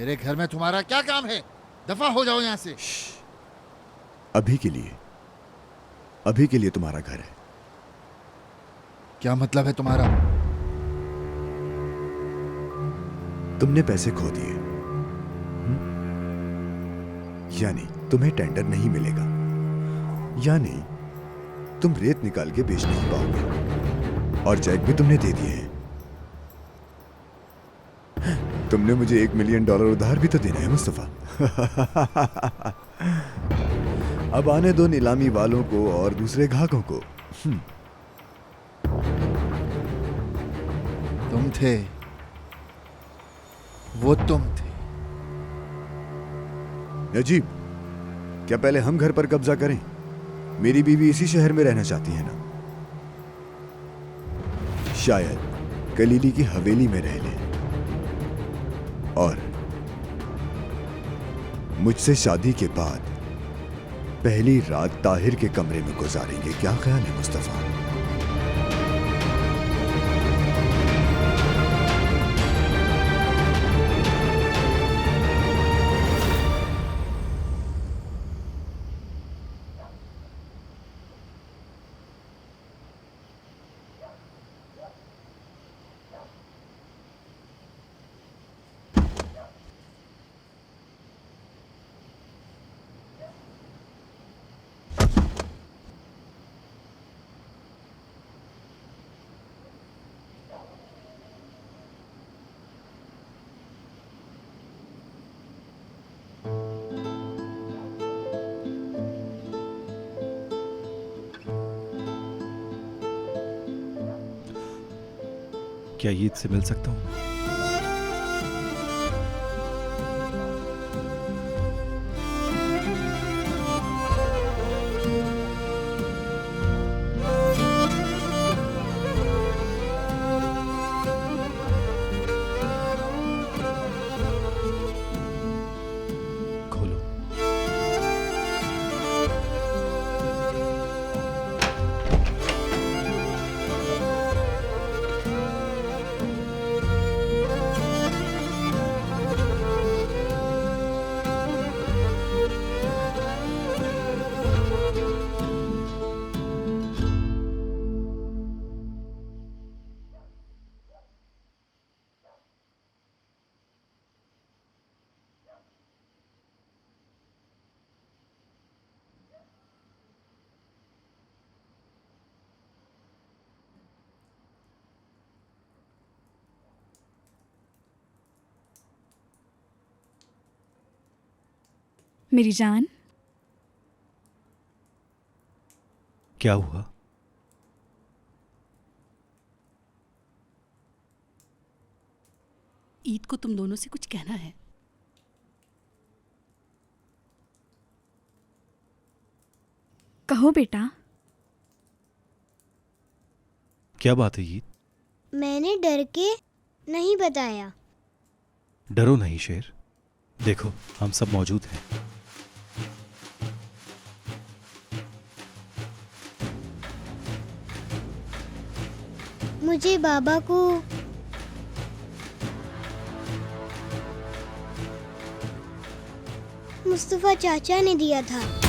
मेरे घर में तुम्हारा क्या काम है? दफा हो जाओ यहां से। अभी के लिए तुम्हारा घर है। क्या मतलब है तुम्हारा? तुमने पैसे खो दिए, यानी तुम्हें टेंडर नहीं मिलेगा, यानी तुम रेत निकाल के बेच नहीं पाओगे, और चेक भी तुमने दे दिए हैं। तुमने मुझे $1 मिलियन उधार भी तो देना है मुस्तफा। अब आने दो नीलामी वालों को और दूसरे ग्राहकों को। तुम थे, वो तुम थे। नजीब, क्या पहले हम घर पर कब्जा करें? मेरी बीवी इसी शहर में रहना चाहती है ना? शायद कलीली की हवेली में रह ले और मुझसे शादी के बाद पहली रात ताहिर के कमरे में गुजारेंगे। क्या ख्याल है मुस्तफा? क्या ईद से मिल सकता हूं? खोलो। मेरी जान, क्या हुआ? ईद को तुम दोनों से कुछ कहना है। कहो बेटा। क्या बात है ईद? मैंने डर के नहीं बताया। डरो नहीं शेर, देखो हम सब मौजूद हैं। मुझे बाबा को मुस्तफा चाचा ने दिया था।